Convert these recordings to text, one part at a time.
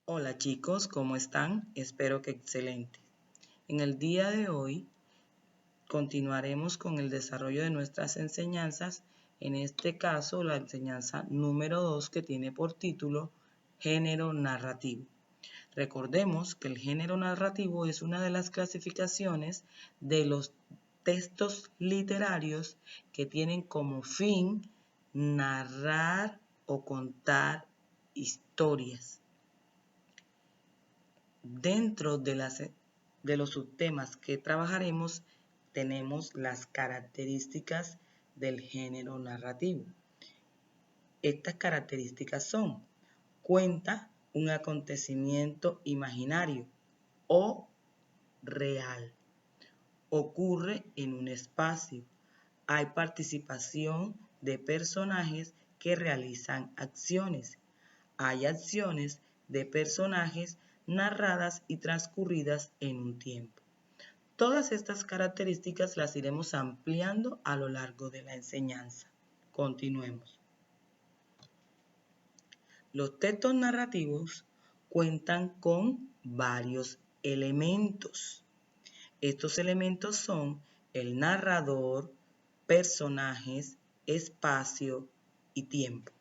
Hola chicos, ¿cómo están? Espero que excelente. En el día de hoy continuaremos con el desarrollo de nuestras enseñanzas, en este caso la enseñanza número 2 que tiene por título Género narrativo. Recordemos que el género narrativo es una de las clasificaciones de los textos literarios que tienen como fin narrar o contar historias. Dentro de los subtemas que trabajaremos tenemos las características del género narrativo. Estas características son: cuenta un acontecimiento imaginario o real, ocurre en un espacio, hay participación de personajes que realizan acciones, hay acciones de personajes narradas y transcurridas en un tiempo. Todas estas características las iremos ampliando a lo largo de la enseñanza. Continuemos. Los textos narrativos cuentan con varios elementos. Estos elementos son el narrador, personajes, espacio y tiempo.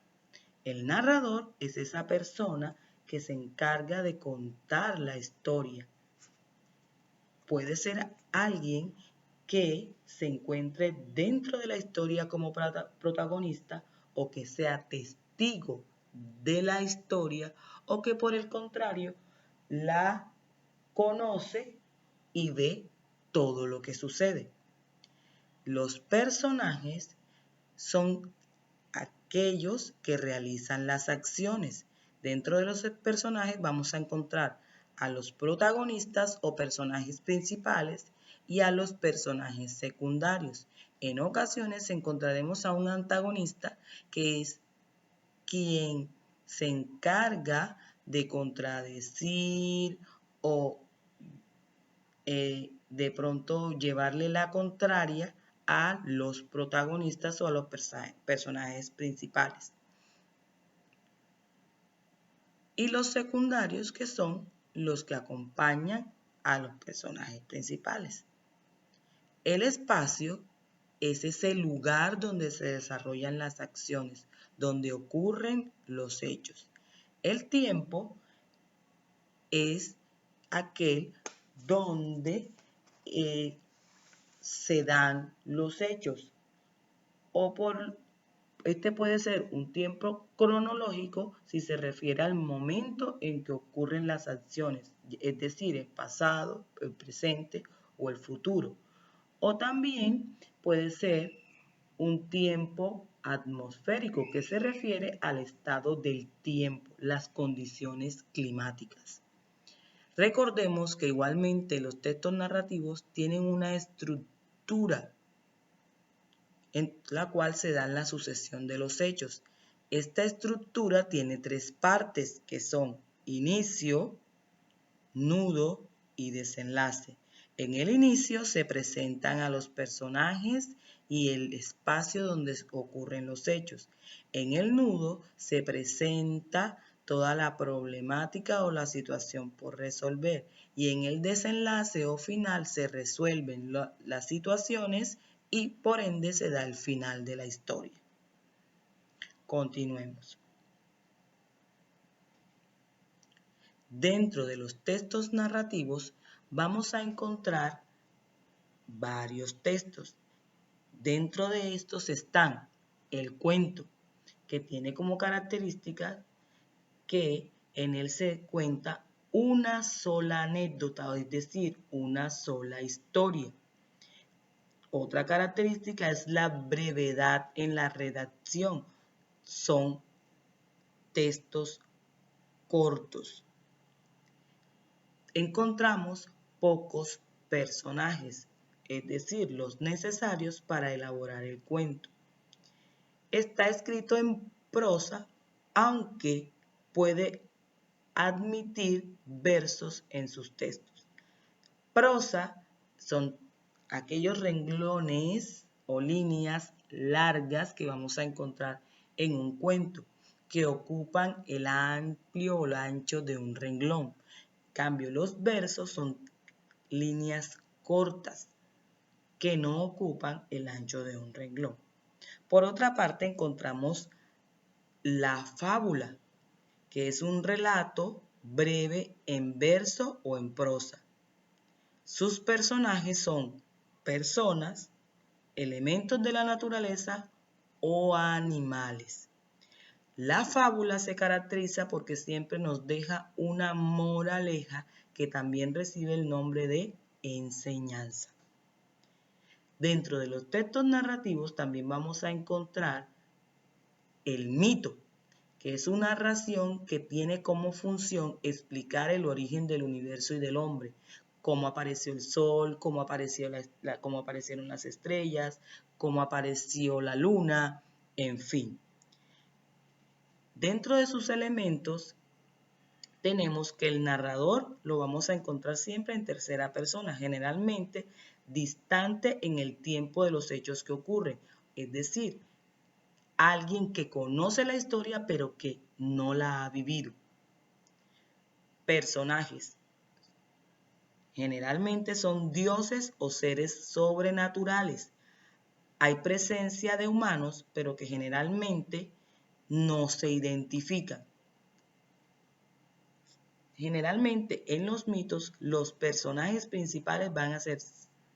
El narrador es esa persona que se encarga de contar la historia. Puede ser alguien que se encuentre dentro de la historia como protagonista o que sea testigo de la historia o que por el contrario la conoce y ve todo lo que sucede. Los personajes son aquellos que realizan las acciones. Dentro de los personajes vamos a encontrar a los protagonistas o personajes principales y a los personajes secundarios. En ocasiones encontraremos a un antagonista que es quien se encarga de contradecir o de pronto llevarle la contraria a los protagonistas o a los personajes principales. Y los secundarios, que son los que acompañan a los personajes principales. El espacio es ese lugar donde se desarrollan las acciones, donde ocurren los hechos. El tiempo es aquel donde se dan los hechos. Este puede ser un tiempo cronológico si se refiere al momento en que ocurren las acciones, es decir, el pasado, el presente o el futuro. O también puede ser un tiempo atmosférico que se refiere al estado del tiempo, las condiciones climáticas. Recordemos que igualmente los textos narrativos tienen una estructura en la cual se da la sucesión de los hechos. Esta estructura tiene tres partes que son inicio, nudo y desenlace. En el inicio se presentan a los personajes y el espacio donde ocurren los hechos. En el nudo se presenta toda la problemática o la situación por resolver. Y en el desenlace o final se resuelven las situaciones y por ende se da el final de la historia. Continuemos. Dentro de los textos narrativos vamos a encontrar varios textos. Dentro de estos están el cuento, que tiene como característica que en él se cuenta una sola anécdota, es decir, una sola historia. Otra característica es la brevedad en la redacción. Son textos cortos. Encontramos pocos personajes, es decir, los necesarios para elaborar el cuento. Está escrito en prosa, aunque puede admitir versos en sus textos. Prosa son aquellos renglones o líneas largas que vamos a encontrar en un cuento. que ocupan el amplio o el ancho de un renglón. En cambio, los versos son líneas cortas que no ocupan el ancho de un renglón. Por otra parte, encontramos la fábula, que es un relato breve en verso o en prosa. Sus personajes son personas, elementos de la naturaleza o animales. La fábula se caracteriza porque siempre nos deja una moraleja que también recibe el nombre de enseñanza. Dentro de los textos narrativos también vamos a encontrar el mito, que es una narración que tiene como función explicar el origen del universo y del hombre, cómo apareció el sol, cómo aparecieron las estrellas, cómo apareció la luna, en fin. Dentro de sus elementos tenemos que el narrador lo vamos a encontrar siempre en tercera persona, generalmente distante en el tiempo de los hechos que ocurren, es decir, alguien que conoce la historia pero que no la ha vivido. Personajes. Generalmente son dioses o seres sobrenaturales. Hay presencia de humanos, pero que generalmente no se identifican. Generalmente en los mitos los personajes principales van a ser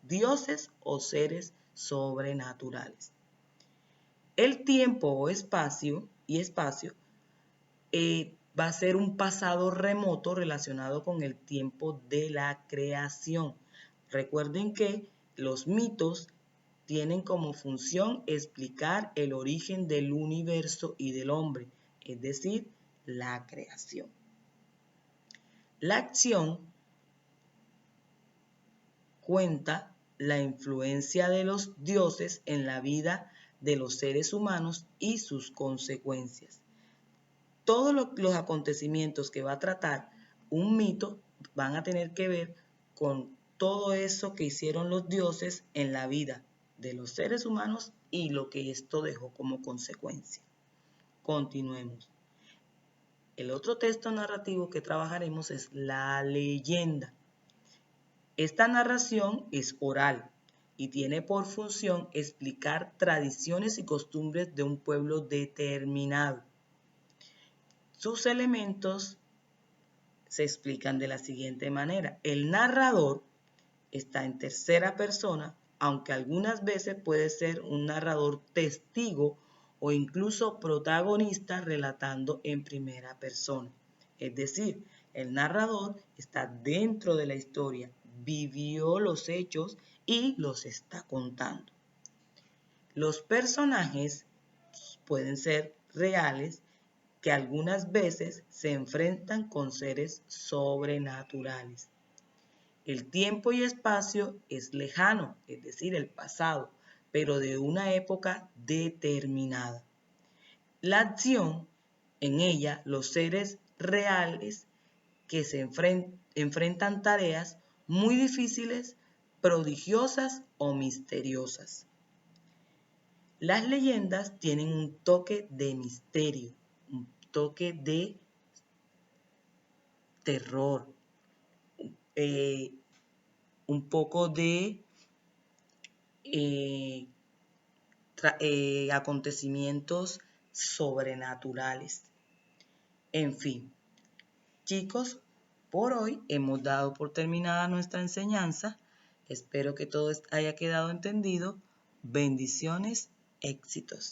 dioses o seres sobrenaturales. El tiempo o espacio va a ser un pasado remoto relacionado con el tiempo de la creación. Recuerden que los mitos tienen como función explicar el origen del universo y del hombre, es decir, la creación. La acción cuenta la influencia de los dioses en la vida de los seres humanos y sus consecuencias. Todos los acontecimientos que va a tratar un mito van a tener que ver con todo eso que hicieron los dioses en la vida de los seres humanos y lo que esto dejó como consecuencia. Continuemos. El otro texto narrativo que trabajaremos es la leyenda. Esta narración es oral y tiene por función explicar tradiciones y costumbres de un pueblo determinado. Sus elementos se explican de la siguiente manera. El narrador está en tercera persona, aunque algunas veces puede ser un narrador testigo o incluso protagonista relatando en primera persona. Es decir, el narrador está dentro de la historia, vivió los hechos y los está contando. Los personajes pueden ser reales que algunas veces se enfrentan con seres sobrenaturales. El tiempo y espacio es lejano, es decir, el pasado, pero de una época determinada. La acción, en ella, los seres reales que se enfrentan tareas muy difíciles, prodigiosas o misteriosas. Las leyendas tienen un toque de misterio, un toque de terror, un poco de acontecimientos sobrenaturales. En fin, chicos, por hoy hemos dado por terminada nuestra enseñanza. Espero que todo haya quedado entendido. Bendiciones, éxitos.